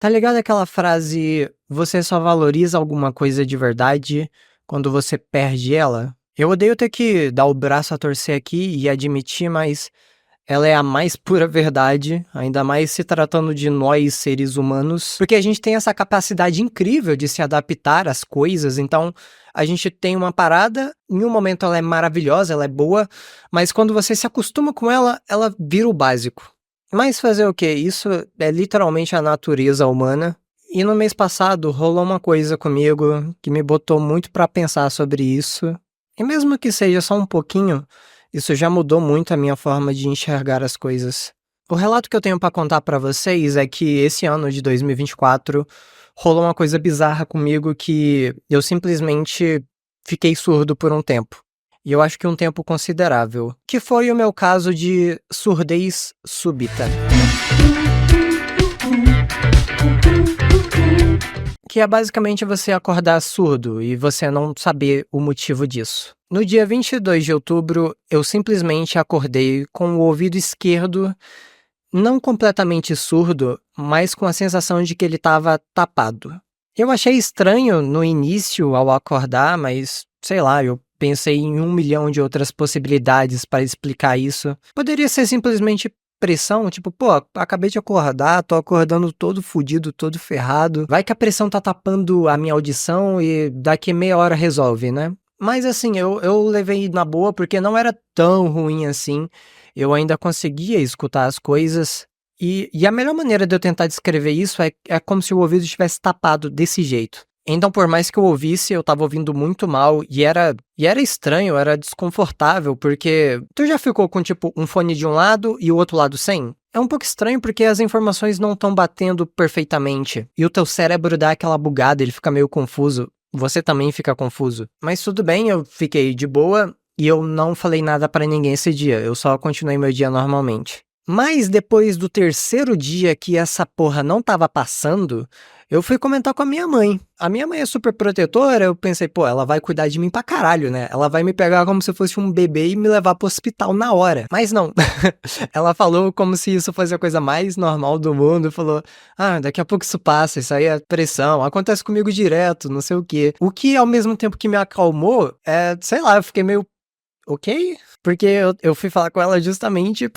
Tá ligado aquela frase: "Você só valoriza alguma coisa de verdade quando você perde ela"? Eu odeio ter que dar o braço a torcer aqui e admitir, mas ela é a mais pura verdade, ainda mais se tratando de nós, seres humanos, porque a gente tem essa capacidade incrível de se adaptar às coisas, então a gente tem uma parada, em um momento ela é maravilhosa, ela é boa, mas quando você se acostuma com ela, ela vira o básico. Mas fazer o quê? Isso é literalmente a natureza humana. E no mês passado rolou uma coisa comigo que me botou muito pra pensar sobre isso. E mesmo que seja só um pouquinho, isso já mudou muito a minha forma de enxergar as coisas. O relato que eu tenho pra contar pra vocês é que esse ano de 2024 rolou uma coisa bizarra comigo que eu simplesmente fiquei surdo por um tempo. E eu acho que um tempo considerável, que foi o meu caso de surdez súbita. Que é basicamente você acordar surdo e você não saber o motivo disso. No dia 22 de outubro, eu simplesmente acordei com o ouvido esquerdo não completamente surdo, mas com a sensação de que ele estava tapado. Eu achei estranho no início ao acordar, mas sei lá, eu pensei em 1 milhão de outras possibilidades para explicar isso. Poderia ser simplesmente pressão, tipo, pô, acabei de acordar, tô acordando todo fudido, todo ferrado. Vai que a pressão tá tapando a minha audição e daqui meia hora resolve, né? Mas assim, eu levei na boa porque não era tão ruim assim. Eu ainda conseguia escutar as coisas. E a melhor maneira de eu tentar descrever isso é como se o ouvido estivesse tapado desse jeito. Então, por mais que eu ouvisse, eu tava ouvindo muito mal e era estranho, era desconfortável, porque tu já ficou com, tipo, um fone de um lado e o outro lado sem? É um pouco estranho porque as informações não estão batendo perfeitamente e o teu cérebro dá aquela bugada, ele fica meio confuso. Você também fica confuso. Mas tudo bem, eu fiquei de boa e eu não falei nada pra ninguém esse dia, eu só continuei meu dia normalmente. Mas depois do terceiro dia que essa porra não tava passando, eu fui comentar com a minha mãe. A minha mãe é super protetora, eu pensei, pô, ela vai cuidar de mim pra caralho, né? Ela vai me pegar como se eu fosse um bebê e me levar pro hospital na hora. Mas não. Ela falou como se isso fosse a coisa mais normal do mundo. Falou, ah, daqui a pouco isso passa, isso aí é pressão, acontece comigo direto, não sei o quê. O que, ao mesmo tempo que me acalmou, sei lá, eu fiquei meio ok? Porque eu fui falar com ela justamente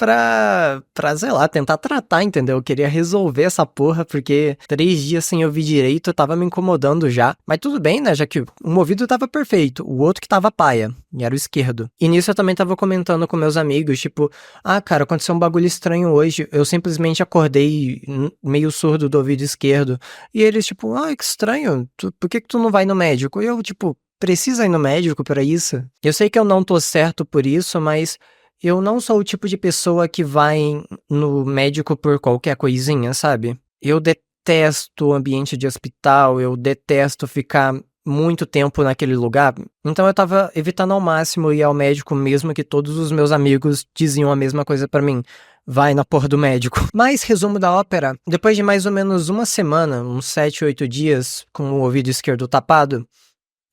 sei lá, tentar tratar, entendeu? Eu queria resolver essa porra, porque 3 dias sem ouvir direito tava me incomodando já. Mas tudo bem, né? Já que um ouvido tava perfeito, o outro que tava paia, e era o esquerdo. E nisso eu também tava comentando com meus amigos, tipo, ah, cara, aconteceu um bagulho estranho hoje. Eu simplesmente acordei meio surdo do ouvido esquerdo. E eles, tipo, ah, que estranho, por que que tu não vai no médico? E eu, tipo, precisa ir no médico pra isso? Eu sei que eu não tô certo por isso, mas eu não sou o tipo de pessoa que vai no médico por qualquer coisinha, sabe? Eu detesto o ambiente de hospital, eu detesto ficar muito tempo naquele lugar. Então eu tava evitando ao máximo ir ao médico, mesmo que todos os meus amigos diziam a mesma coisa pra mim. Vai na porra do médico. Mas, resumo da ópera, depois de mais ou menos uma semana, uns 7, 8 dias, com o ouvido esquerdo tapado,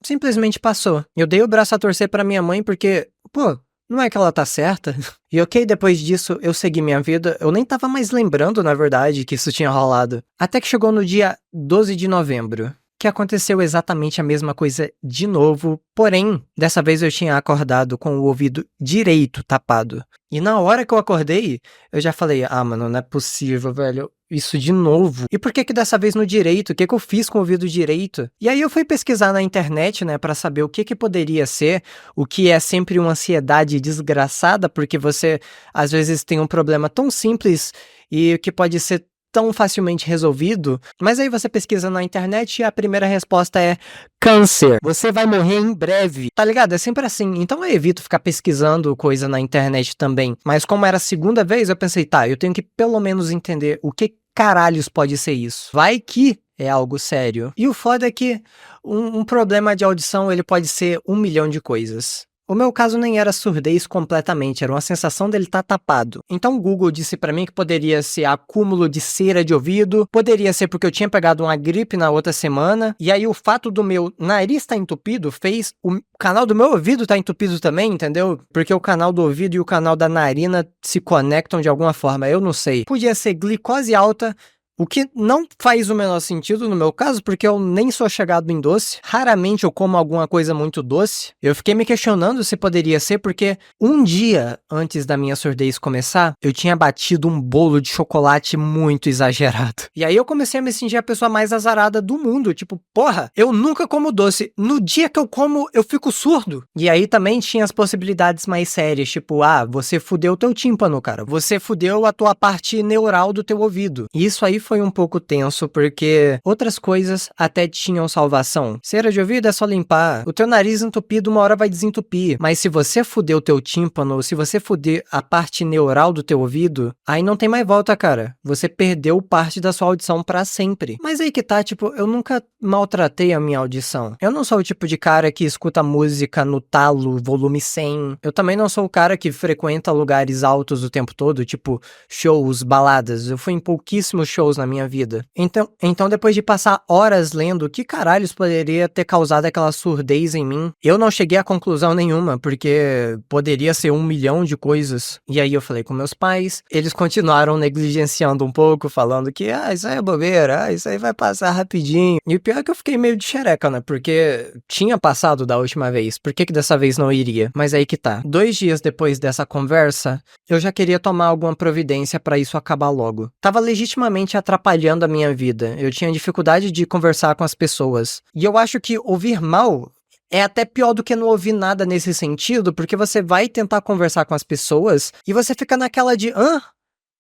simplesmente passou. Eu dei o braço a torcer pra minha mãe porque, pô, não é que ela tá certa? E ok, depois disso eu segui minha vida, eu nem tava mais lembrando, na verdade, que isso tinha rolado. Até que chegou no dia 12 de novembro, que aconteceu exatamente a mesma coisa de novo, porém, dessa vez eu tinha acordado com o ouvido direito tapado. E na hora que eu acordei, eu já falei, ah, mano, não é possível, velho, isso de novo. E por que que dessa vez no direito? O que que eu fiz com o ouvido direito? E aí eu fui pesquisar na internet, né, pra saber o que que poderia ser, o que é sempre uma ansiedade desgraçada, porque você, às vezes, tem um problema tão simples e que pode ser tão facilmente resolvido, mas aí você pesquisa na internet e a primeira resposta é câncer. Você vai morrer em breve. Tá ligado? É sempre assim. Então eu evito ficar pesquisando coisa na internet também. Mas como era a segunda vez, eu pensei, tá, eu tenho que pelo menos entender o que caralhos pode ser isso. Vai que é algo sério. E o foda é que um problema de audição, ele pode ser 1 milhão de coisas. O meu caso nem era surdez completamente, era uma sensação dele estar tapado. Então o Google disse pra mim que poderia ser acúmulo de cera de ouvido, poderia ser porque eu tinha pegado uma gripe na outra semana, e aí o fato do meu nariz estar entupido fez o canal do meu ouvido estar entupido também, entendeu? Porque o canal do ouvido e o canal da narina se conectam de alguma forma, eu não sei. Podia ser glicose alta, O que não faz o menor sentido no meu caso, porque eu nem sou chegado em doce. Raramente eu como alguma coisa muito doce. Eu fiquei me questionando se poderia ser porque um dia antes da minha surdez começar, eu tinha batido um bolo de chocolate muito exagerado. E aí eu comecei a me sentir a pessoa mais azarada do mundo. Tipo, porra, eu nunca como doce. No dia que eu como, eu fico surdo. E aí também tinha as possibilidades mais sérias. Tipo, você fudeu o teu tímpano, cara. Você fudeu a tua parte neural do teu ouvido. E isso aí foi um pouco tenso, porque outras coisas até tinham salvação. Cera de ouvido é só limpar. O teu nariz entupido uma hora vai desentupir. Mas se você fuder o teu tímpano, se você fuder a parte neural do teu ouvido, aí não tem mais volta, cara. Você perdeu parte da sua audição pra sempre. Mas aí que tá, tipo, eu nunca maltratei a minha audição. Eu não sou o tipo de cara que escuta música no talo, volume 100. Eu também não sou o cara que frequenta lugares altos o tempo todo, tipo shows, baladas. Eu fui em pouquíssimos shows na minha vida. Então depois de passar horas lendo que caralhos poderia ter causado aquela surdez em mim, eu não cheguei a conclusão nenhuma, porque poderia ser 1 milhão de coisas. E aí eu falei com meus pais, eles continuaram negligenciando um pouco, falando que, isso aí é bobeira, isso aí vai passar rapidinho. E o pior é que eu fiquei meio de xereca, né, porque tinha passado da última vez, por que dessa vez não iria? Mas aí que tá. 2 dias depois dessa conversa, eu já queria tomar alguma providência pra isso acabar logo. Tava legitimamente atrapalhando a minha vida. Eu tinha dificuldade de conversar com as pessoas. E eu acho que ouvir mal é até pior do que não ouvir nada nesse sentido, porque você vai tentar conversar com as pessoas e você fica naquela de,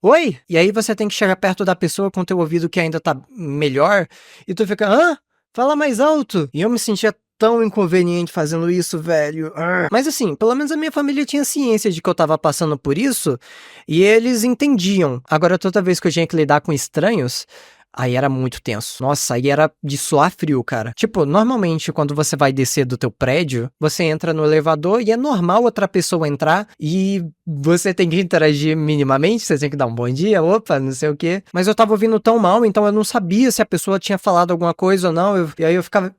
oi? E aí você tem que chegar perto da pessoa com o teu ouvido que ainda tá melhor e tu fica, fala mais alto. E eu me sentia tão inconveniente fazendo isso, velho. Mas assim, pelo menos a minha família tinha ciência de que eu tava passando por isso e eles entendiam. Agora, toda vez que eu tinha que lidar com estranhos, aí era muito tenso. Nossa, aí era de suar frio, cara. Tipo, normalmente quando você vai descer do teu prédio, você entra no elevador e é normal outra pessoa entrar e você tem que interagir minimamente, você tem que dar um bom dia, opa, não sei o quê. Mas eu tava ouvindo tão mal, então eu não sabia se a pessoa tinha falado alguma coisa ou não. E aí eu ficava...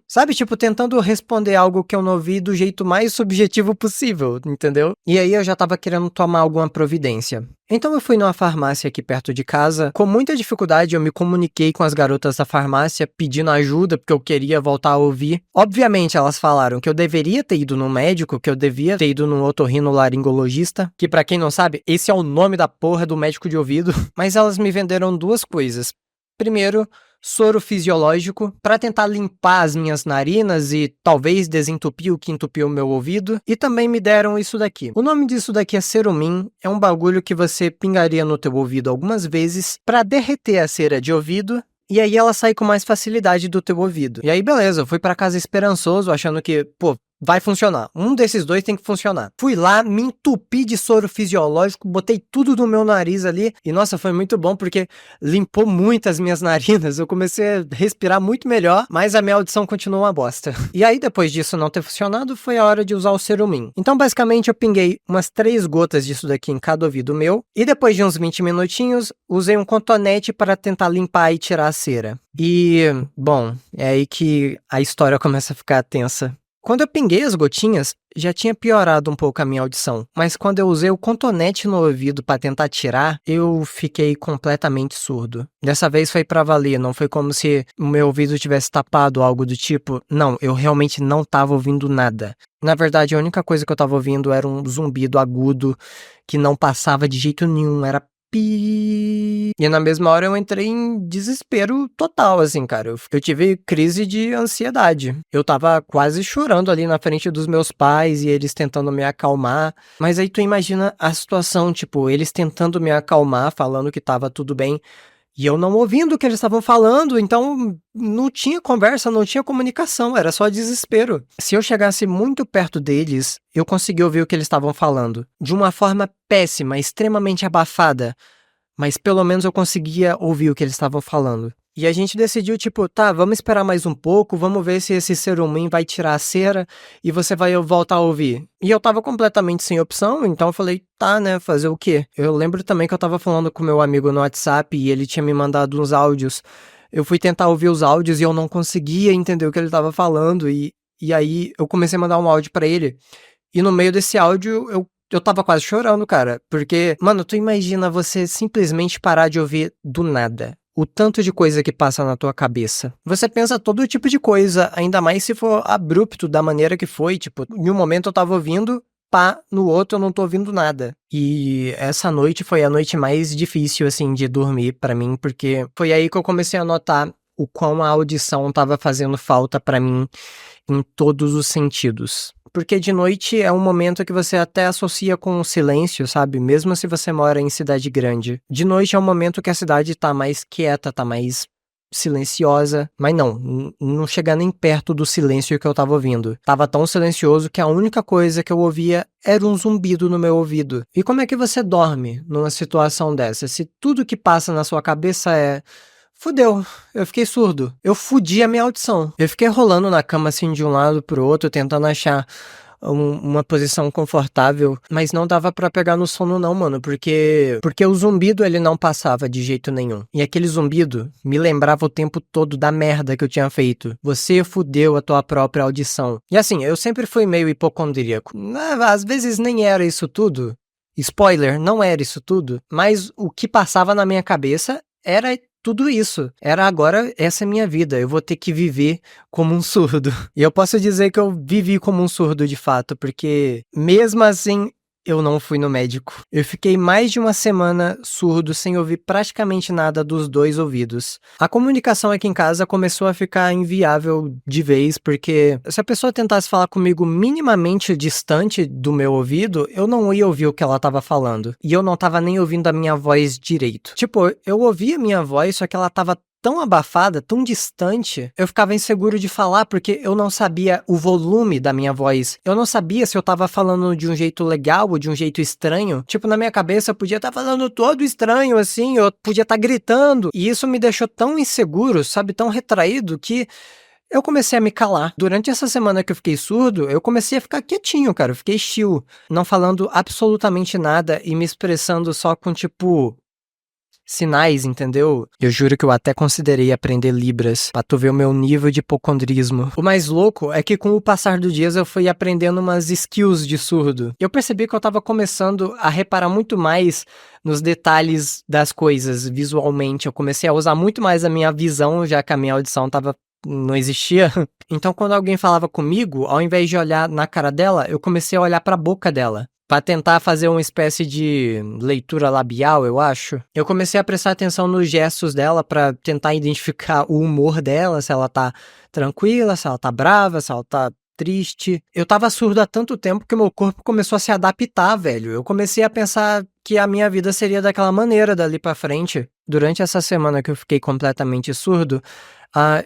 Sabe, tipo, tentando responder algo que eu não ouvi do jeito mais subjetivo possível, entendeu? E aí eu já tava querendo tomar alguma providência. Então eu fui numa farmácia aqui perto de casa. Com muita dificuldade eu me comuniquei com as garotas da farmácia pedindo ajuda porque eu queria voltar a ouvir. Obviamente elas falaram que eu deveria ter ido no médico, que eu devia ter ido no otorrinolaringologista, que pra quem não sabe, esse é o nome da porra do médico de ouvido. Mas elas me venderam 2 coisas. Primeiro, soro fisiológico para tentar limpar as minhas narinas e talvez desentupir o que entupiu o meu ouvido. E também me deram isso daqui. O nome disso daqui é Cerumin. É um bagulho que você pingaria no teu ouvido algumas vezes para derreter a cera de ouvido. E aí ela sai com mais facilidade do teu ouvido. E aí beleza, eu fui para casa esperançoso, achando que, vai funcionar. Um desses 2 tem que funcionar. Fui lá, me entupi de soro fisiológico, botei tudo no meu nariz ali. E nossa, foi muito bom porque limpou muito as minhas narinas. Eu comecei a respirar muito melhor, mas a minha audição continuou uma bosta. E aí, depois disso não ter funcionado, foi a hora de usar o Cerumin. Então, basicamente, eu pinguei umas 3 gotas disso daqui em cada ouvido meu. E depois de uns 20 minutinhos, usei um cotonete para tentar limpar e tirar a cera. E, bom, é aí que a história começa a ficar tensa. Quando eu pinguei as gotinhas, já tinha piorado um pouco a minha audição, mas quando eu usei o cotonete no ouvido para tentar tirar, eu fiquei completamente surdo. Dessa vez foi pra valer, não foi como se o meu ouvido tivesse tapado ou algo do tipo. Não, eu realmente não tava ouvindo nada. Na verdade, a única coisa que eu tava ouvindo era um zumbido agudo que não passava de jeito nenhum, era pi. E na mesma hora eu entrei em desespero total, assim, cara. Eu tive crise de ansiedade. Eu tava quase chorando ali na frente dos meus pais e eles tentando me acalmar. Mas aí tu imagina a situação, tipo, eles tentando me acalmar, falando que tava tudo bem. E eu não ouvindo o que eles estavam falando, então não tinha conversa, não tinha comunicação, era só desespero. Se eu chegasse muito perto deles, eu conseguia ouvir o que eles estavam falando. De uma forma péssima, extremamente abafada, mas pelo menos eu conseguia ouvir o que eles estavam falando. E a gente decidiu, tipo, tá, vamos esperar mais um pouco, vamos ver se esse Cerumin vai tirar a cera e você vai voltar a ouvir. E eu tava completamente sem opção, então eu falei, tá, né, fazer o quê? Eu lembro também que eu tava falando com meu amigo no WhatsApp e ele tinha me mandado uns áudios. Eu fui tentar ouvir os áudios e eu não conseguia entender o que ele tava falando e aí eu comecei a mandar um áudio pra ele. E no meio desse áudio Eu tava quase chorando, cara, porque, mano, tu imagina você simplesmente parar de ouvir do nada. O tanto de coisa que passa na tua cabeça. Você pensa todo tipo de coisa, ainda mais se for abrupto da maneira que foi. Tipo, em um momento eu tava ouvindo, pá, no outro eu não tô ouvindo nada. E essa noite foi a noite mais difícil, assim, de dormir pra mim, porque foi aí que eu comecei a notar o quão a audição tava fazendo falta pra mim em todos os sentidos. Porque de noite é um momento que você até associa com o silêncio, sabe? Mesmo se você mora em cidade grande. De noite é um momento que a cidade tá mais quieta, tá mais silenciosa. Mas não chega nem perto do silêncio que eu tava ouvindo. Tava tão silencioso que a única coisa que eu ouvia era um zumbido no meu ouvido. E como é que você dorme numa situação dessa? Se tudo que passa na sua cabeça é... Fudeu, eu fiquei surdo. Eu fudi a minha audição. Eu fiquei rolando na cama assim de um lado pro outro, tentando achar uma posição confortável, mas não dava pra pegar no sono não, mano, porque o zumbido ele não passava de jeito nenhum. E aquele zumbido me lembrava o tempo todo da merda que eu tinha feito. Você fudeu a tua própria audição. E assim, eu sempre fui meio hipocondríaco. Às vezes nem era isso tudo. Spoiler, não era isso tudo, mas o que passava na minha cabeça era tudo isso. Era agora, essa é minha vida. Eu vou ter que viver como um surdo. E eu posso dizer que eu vivi como um surdo de fato, porque mesmo assim eu não fui no médico. Eu fiquei mais de uma semana surdo sem ouvir praticamente nada dos dois ouvidos. A comunicação aqui em casa começou a ficar inviável de vez, porque se a pessoa tentasse falar comigo minimamente distante do meu ouvido, eu não ia ouvir o que ela tava falando. E eu não tava nem ouvindo a minha voz direito. Tipo, eu ouvia a minha voz, só que ela tava tão abafada, tão distante, eu ficava inseguro de falar porque eu não sabia o volume da minha voz. Eu não sabia se eu tava falando de um jeito legal ou de um jeito estranho. Tipo, na minha cabeça eu podia estar falando todo estranho, assim, eu podia estar gritando. E isso me deixou tão inseguro, sabe, tão retraído que eu comecei a me calar. Durante essa semana que eu fiquei surdo, eu comecei a ficar quietinho, cara. Eu fiquei chill, não falando absolutamente nada e me expressando só com, tipo, sinais, entendeu? Eu juro que eu até considerei aprender Libras, pra tu ver o meu nível de hipocondrismo. O mais louco é que com o passar dos dias eu fui aprendendo umas skills de surdo. Eu percebi que eu tava começando a reparar muito mais nos detalhes das coisas visualmente. Eu comecei a usar muito mais a minha visão, já que a minha audição não existia. Então, quando alguém falava comigo, ao invés de olhar na cara dela, eu comecei a olhar pra boca dela. Pra tentar fazer uma espécie de leitura labial, eu acho. Eu comecei a prestar atenção nos gestos dela pra tentar identificar o humor dela, se ela tá tranquila, se ela tá brava, se ela tá triste. Eu tava surdo há tanto tempo que meu corpo começou a se adaptar, velho. Eu comecei a pensar que a minha vida seria daquela maneira dali pra frente. Durante essa semana que eu fiquei completamente surdo,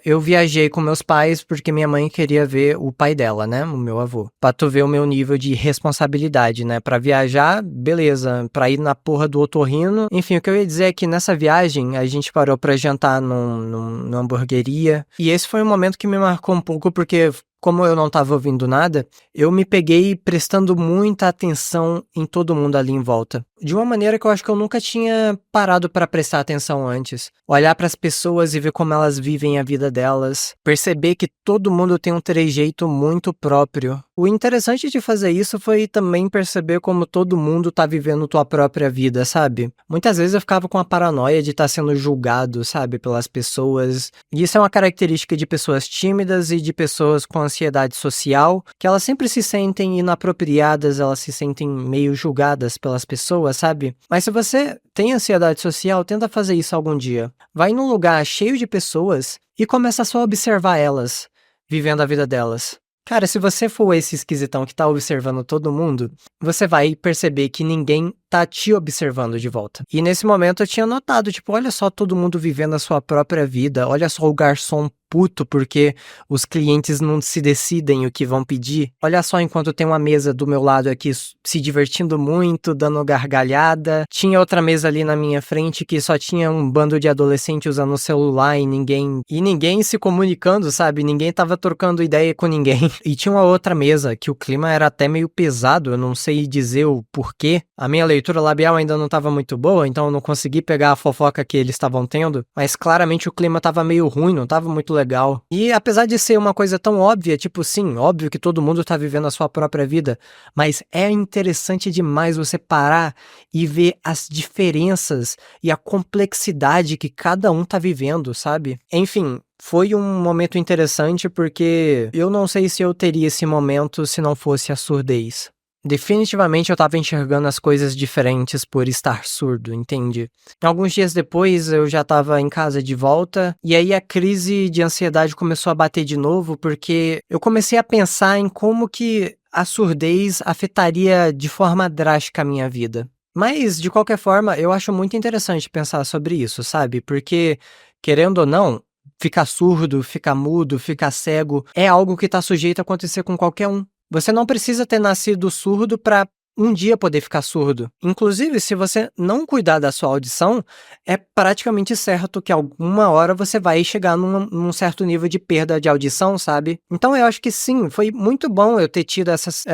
eu viajei com meus pais porque minha mãe queria ver o pai dela, né? O meu avô. Pra tu ver o meu nível de responsabilidade, né? Pra viajar, beleza. Pra ir na porra do otorrino. Enfim, o que eu ia dizer é que nessa viagem a gente parou pra jantar numa hamburgueria. E esse foi um momento que me marcou um pouco porque, como eu não tava ouvindo nada, eu me peguei prestando muita atenção em todo mundo ali em volta. De uma maneira que eu acho que eu nunca tinha parado pra prestar atenção antes. Olhar pras pessoas e ver como elas vivem a vida delas. Perceber que todo mundo tem um trejeito muito próprio. O interessante de fazer isso foi também perceber como todo mundo tá vivendo tua própria vida, sabe? Muitas vezes eu ficava com a paranoia de estar sendo julgado, sabe, pelas pessoas. E isso é uma característica de pessoas tímidas e de pessoas com ansiedade social, que elas sempre se sentem inapropriadas, elas se sentem meio julgadas pelas pessoas, sabe? Mas se você tem ansiedade social, tenta fazer isso algum dia. Vai num lugar cheio de pessoas e começa só a observar elas, vivendo a vida delas. Cara, se você for esse esquisitão que tá observando todo mundo, você vai perceber que ninguém tá te observando de volta. E nesse momento eu tinha notado, tipo, olha só todo mundo vivendo a sua própria vida, olha só o garçom puto porque os clientes não se decidem o que vão pedir. Olha só, enquanto tem uma mesa do meu lado aqui se divertindo muito, dando gargalhada. Tinha outra mesa ali na minha frente que só tinha um bando de adolescente usando o celular e ninguém se comunicando, sabe? Ninguém tava trocando ideia com ninguém. E tinha uma outra mesa que o clima era até meio pesado, eu não sei dizer o porquê. A minha leitura leitura labial ainda não estava muito boa, então eu não consegui pegar a fofoca que eles estavam tendo, mas claramente o clima estava meio ruim, não estava muito legal. E apesar de ser uma coisa tão óbvia, tipo, sim, óbvio que todo mundo tá vivendo a sua própria vida, mas é interessante demais você parar e ver as diferenças e a complexidade que cada um tá vivendo, sabe? Enfim, foi um momento interessante porque eu não sei se eu teria esse momento se não fosse a surdez. Definitivamente eu tava enxergando as coisas diferentes por estar surdo, entende? Alguns dias depois eu já tava em casa de volta, e aí a crise de ansiedade começou a bater de novo, porque eu comecei a pensar em como que a surdez afetaria de forma drástica a minha vida. Mas, de qualquer forma, eu acho muito interessante pensar sobre isso, sabe? Porque, querendo ou não, ficar surdo, ficar mudo, ficar cego é algo que tá sujeito a acontecer com qualquer um. Você não precisa ter nascido surdo para um dia poder ficar surdo. Inclusive, se você não cuidar da sua audição, é praticamente certo que alguma hora você vai chegar num certo nível de perda de audição, sabe? Então eu acho que sim, foi muito bom eu ter tido essas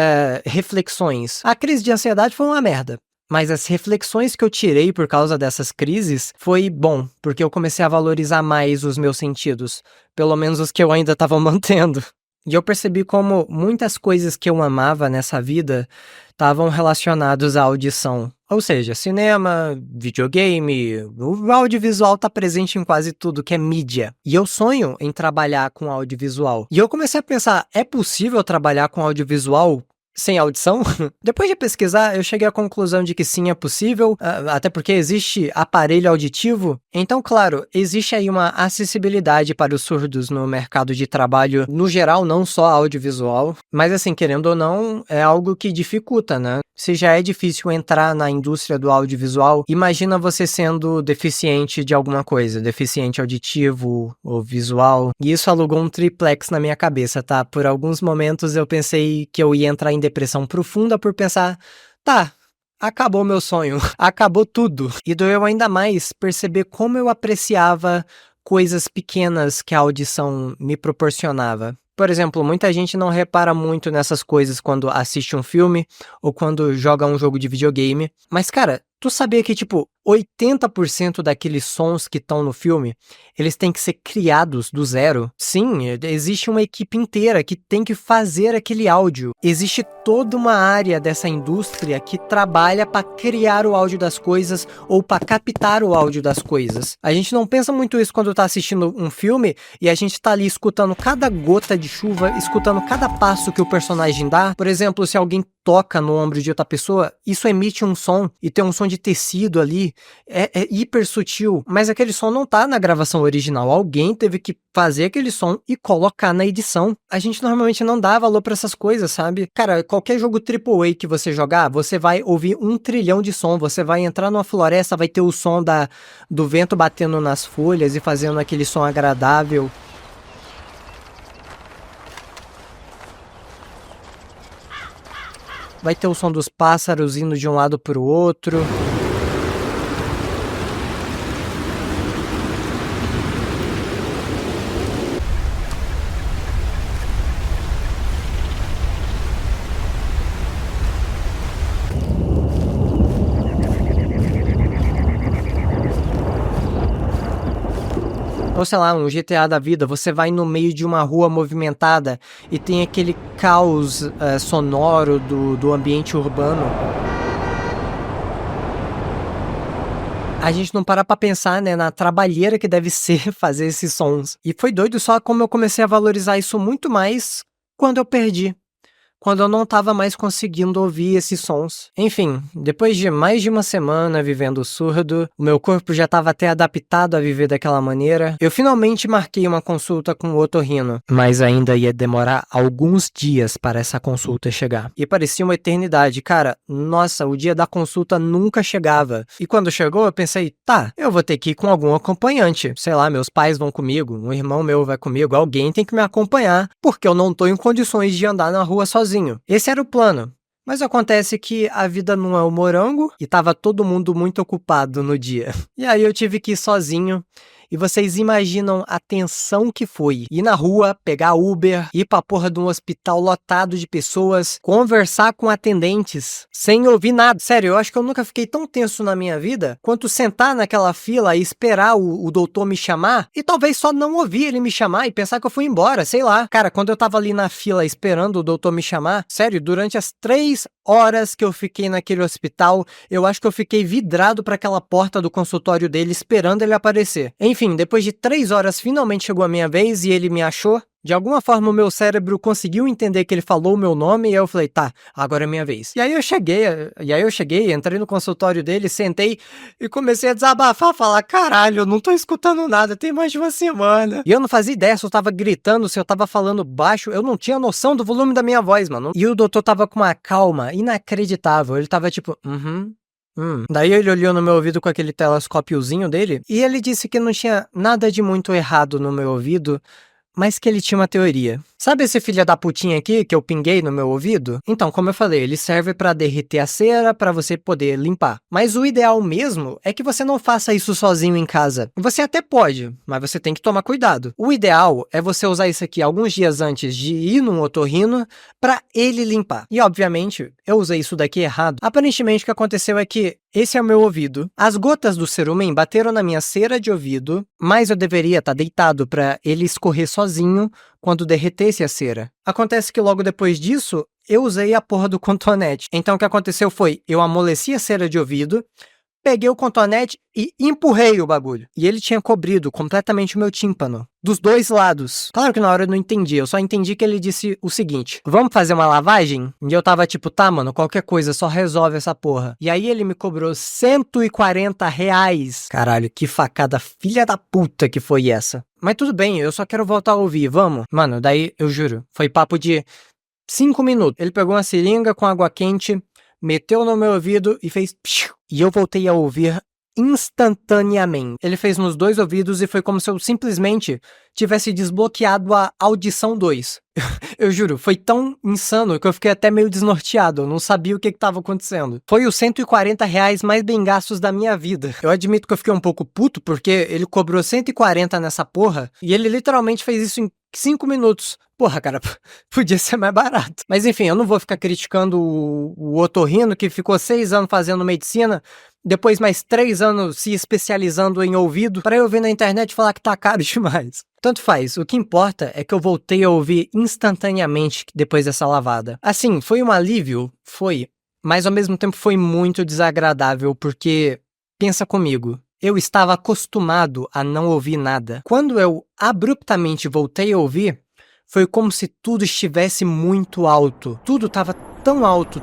reflexões. A crise de ansiedade foi uma merda. Mas as reflexões que eu tirei por causa dessas crises foi bom, porque eu comecei a valorizar mais os meus sentidos. Pelo menos os que eu ainda estava mantendo. E eu percebi como muitas coisas que eu amava nessa vida estavam relacionadas à audição. Ou seja, cinema, videogame, o audiovisual está presente em quase tudo que é mídia. E eu sonho em trabalhar com audiovisual. E eu comecei a pensar, é possível trabalhar com audiovisual sem audição? Depois de pesquisar, eu cheguei à conclusão de que sim, é possível, até porque existe aparelho auditivo. Então, claro, existe aí uma acessibilidade para os surdos no mercado de trabalho, no geral, não só audiovisual. Mas assim, querendo ou não, é algo que dificulta, né? Se já é difícil entrar na indústria do audiovisual, imagina você sendo deficiente de alguma coisa, deficiente auditivo ou visual. E isso alugou um triplex na minha cabeça, tá? Por alguns momentos eu pensei que eu ia entrar em depressão profunda por pensar, tá, acabou meu sonho, acabou tudo. E doeu ainda mais perceber como eu apreciava coisas pequenas que a audição me proporcionava. Por exemplo, muita gente não repara muito nessas coisas quando assiste um filme ou quando joga um jogo de videogame. Mas, cara, tu sabia que, tipo, 80% daqueles sons que estão no filme, eles têm que ser criados do zero? Sim, existe uma equipe inteira que tem que fazer aquele áudio. Existe toda uma área dessa indústria que trabalha para criar o áudio das coisas ou para captar o áudio das coisas. A gente não pensa muito isso quando tá assistindo um filme e a gente tá ali escutando cada gota de chuva, escutando cada passo que o personagem dá. Por exemplo, se alguém toca no ombro de outra pessoa, isso emite um som e tem um som de tecido ali, é hiper sutil, mas aquele som não tá na gravação original, alguém teve que fazer aquele som e colocar na edição. A gente normalmente não dá valor pra essas coisas, sabe? Cara, qualquer jogo AAA que você jogar, você vai ouvir 1 trilhão de som, você vai entrar numa floresta, vai ter o som do vento batendo nas folhas e fazendo aquele som agradável. Vai ter o som dos pássaros indo de um lado para o outro. Ou sei lá, um GTA da vida, você vai no meio de uma rua movimentada e tem aquele caos sonoro do ambiente urbano. A gente não para pra pensar, né, na trabalheira que deve ser fazer esses sons. E foi doido só como eu comecei a valorizar isso muito mais quando eu perdi. Quando eu não estava mais conseguindo ouvir esses sons. Enfim, depois de mais de uma semana vivendo surdo, o meu corpo já estava até adaptado a viver daquela maneira, eu finalmente marquei uma consulta com o otorrino, mas ainda ia demorar alguns dias para essa consulta chegar. E parecia uma eternidade, cara, nossa, o dia da consulta nunca chegava. E quando chegou, eu pensei, tá, eu vou ter que ir com algum acompanhante. Sei lá, meus pais vão comigo, um irmão meu vai comigo, alguém tem que me acompanhar, porque eu não tô em condições de andar na rua sozinho. Esse era o plano. Mas acontece que a vida não é o morango e tava todo mundo muito ocupado no dia. E aí eu tive que ir sozinho E vocês imaginam a tensão que foi ir na rua, pegar Uber, ir pra porra de um hospital lotado de pessoas, conversar com atendentes, sem ouvir nada. Sério, eu acho que eu nunca fiquei tão tenso na minha vida quanto sentar naquela fila e esperar o doutor me chamar e talvez só não ouvir ele me chamar e pensar que eu fui embora, sei lá. Cara, quando eu tava ali na fila esperando o doutor me chamar, sério, durante as 3 horas que eu fiquei naquele hospital, eu acho que eu fiquei vidrado pra aquela porta do consultório dele esperando ele aparecer. Enfim, depois de 3 horas finalmente chegou a minha vez e ele me achou. De alguma forma o meu cérebro conseguiu entender que ele falou o meu nome e aí eu falei, tá, agora é minha vez. E aí eu cheguei, entrei no consultório dele, sentei e comecei a desabafar, falar, caralho, eu não tô escutando nada, tem mais de uma semana. E eu não fazia ideia se eu tava gritando, se eu tava falando baixo, eu não tinha noção do volume da minha voz, mano. E o doutor tava com uma calma inacreditável, ele tava tipo, Daí ele olhou no meu ouvido com aquele telescópiozinho dele e ele disse que não tinha nada de muito errado no meu ouvido, mas que ele tinha uma teoria. Sabe esse filho da putinha aqui que eu pinguei no meu ouvido? Então, como eu falei, ele serve pra derreter a cera pra você poder limpar. Mas o ideal mesmo é que você não faça isso sozinho em casa. Você até pode, mas você tem que tomar cuidado. O ideal é você usar isso aqui alguns dias antes de ir num otorrino pra ele limpar. E obviamente, eu usei isso daqui errado. Aparentemente o que aconteceu é que esse é o meu ouvido. As gotas do cerumen bateram na minha cera de ouvido, mas eu deveria estar deitado pra ele escorrer sozinho quando derretesse a cera. Acontece que logo depois disso, eu usei a porra do cotonete. Então o que aconteceu foi, eu amoleci a cera de ouvido, peguei o cotonete e empurrei o bagulho. E ele tinha cobrido completamente o meu tímpano. Dos 2 lados. Claro que na hora eu não entendi, eu só entendi que ele disse o seguinte, vamos fazer uma lavagem? E eu tava tipo, tá mano, qualquer coisa, só resolve essa porra. E aí ele me cobrou R$ 140. Caralho, que facada filha da puta que foi essa. Mas tudo bem, eu só quero voltar a ouvir, vamos? Mano, daí, eu juro, foi papo de 5 minutos. Ele pegou uma seringa com água quente, meteu no meu ouvido e fez psiu, e eu voltei a ouvir instantaneamente. Ele fez nos 2 ouvidos e foi como se eu simplesmente tivesse desbloqueado a audição 2. Eu juro, foi tão insano que eu fiquei até meio desnorteado, eu não sabia o que estava acontecendo. Foi os R$ 140 mais bem gastos da minha vida. Eu admito que eu fiquei um pouco puto porque ele cobrou 140 nessa porra e ele literalmente fez isso em 5 minutos. Porra, cara, podia ser mais barato. Mas enfim, eu não vou ficar criticando o otorrino que ficou 6 anos fazendo medicina, depois mais 3 anos se especializando em ouvido, pra eu ver na internet e falar que tá caro demais. Tanto faz, o que importa é que eu voltei a ouvir instantaneamente depois dessa lavada. Assim, foi um alívio? Foi. Mas ao mesmo tempo foi muito desagradável, porque, pensa comigo, eu estava acostumado a não ouvir nada. Quando eu abruptamente voltei a ouvir, foi como se tudo estivesse muito alto. Tudo estava tão alto,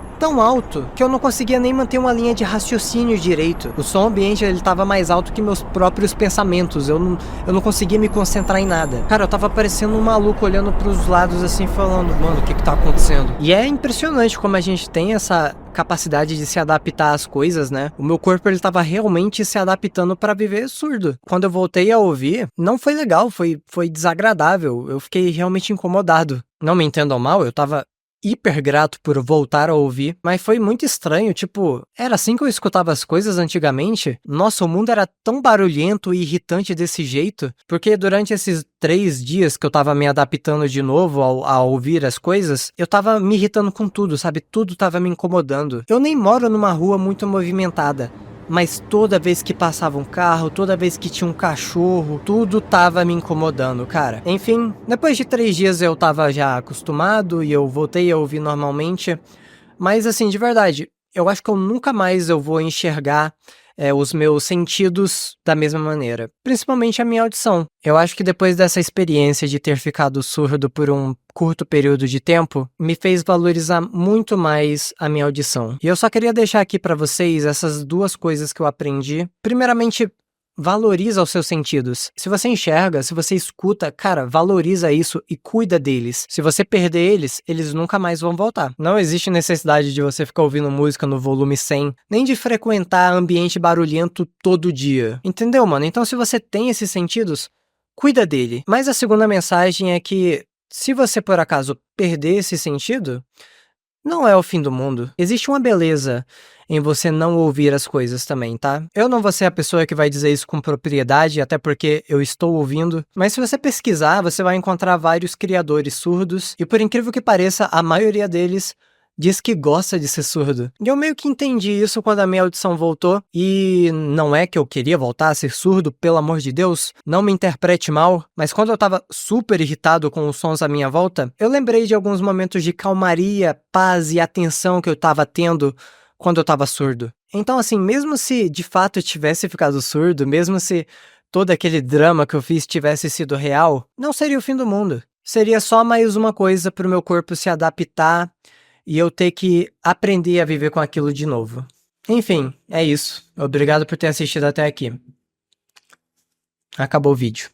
que eu não conseguia nem manter uma linha de raciocínio direito. O som ambiente, ele estava mais alto que meus próprios pensamentos. Eu não conseguia me concentrar em nada. Cara, eu tava parecendo um maluco olhando pros lados assim, falando, mano, o que tá acontecendo? E é impressionante como a gente tem essa capacidade de se adaptar às coisas, né? O meu corpo, ele tava realmente se adaptando para viver surdo. Quando eu voltei a ouvir, não foi legal, foi desagradável. Eu fiquei realmente incomodado. Não me entendam mal, eu tava hiper grato por voltar a ouvir, mas foi muito estranho, tipo, era assim que eu escutava as coisas antigamente? Nossa, o mundo era tão barulhento e irritante desse jeito, porque durante esses 3 dias que eu tava me adaptando de novo a ouvir as coisas, eu tava me irritando com tudo, sabe? Tudo tava me incomodando. Eu nem moro numa rua muito movimentada, mas toda vez que passava um carro, toda vez que tinha um cachorro, tudo tava me incomodando, cara. Enfim, depois de 3 dias eu tava já acostumado e eu voltei a ouvir normalmente, mas assim, de verdade, eu acho que eu nunca mais eu vou enxergar os meus sentidos da mesma maneira, principalmente a minha audição. Eu acho que depois dessa experiência de ter ficado surdo por um curto período de tempo, me fez valorizar muito mais a minha audição. E eu só queria deixar aqui pra vocês essas 2 coisas que eu aprendi. Primeiramente, valoriza os seus sentidos. Se você enxerga, se você escuta, cara, valoriza isso e cuida deles. Se você perder eles, eles nunca mais vão voltar. Não existe necessidade de você ficar ouvindo música no volume 100, nem de frequentar ambiente barulhento todo dia. Entendeu, mano? Então, se você tem esses sentidos, cuida dele. Mas a segunda mensagem é que, se você por acaso perder esse sentido, Não é o fim do mundo. Existe uma beleza em você não ouvir as coisas também, tá? Eu não vou ser a pessoa que vai dizer isso com propriedade, até porque eu estou ouvindo, mas se você pesquisar, você vai encontrar vários criadores surdos, e por incrível que pareça, a maioria deles diz que gosta de ser surdo. E eu meio que entendi isso quando a minha audição voltou, e não é que eu queria voltar a ser surdo, pelo amor de Deus, não me interprete mal, mas quando eu tava super irritado com os sons à minha volta, eu lembrei de alguns momentos de calmaria, paz e atenção que eu tava tendo quando eu tava surdo. Então, assim, mesmo se de fato eu tivesse ficado surdo, mesmo se todo aquele drama que eu fiz tivesse sido real, não seria o fim do mundo. Seria só mais uma coisa pro meu corpo se adaptar e eu ter que aprender a viver com aquilo de novo. Enfim, é isso. Obrigado por ter assistido até aqui. Acabou o vídeo.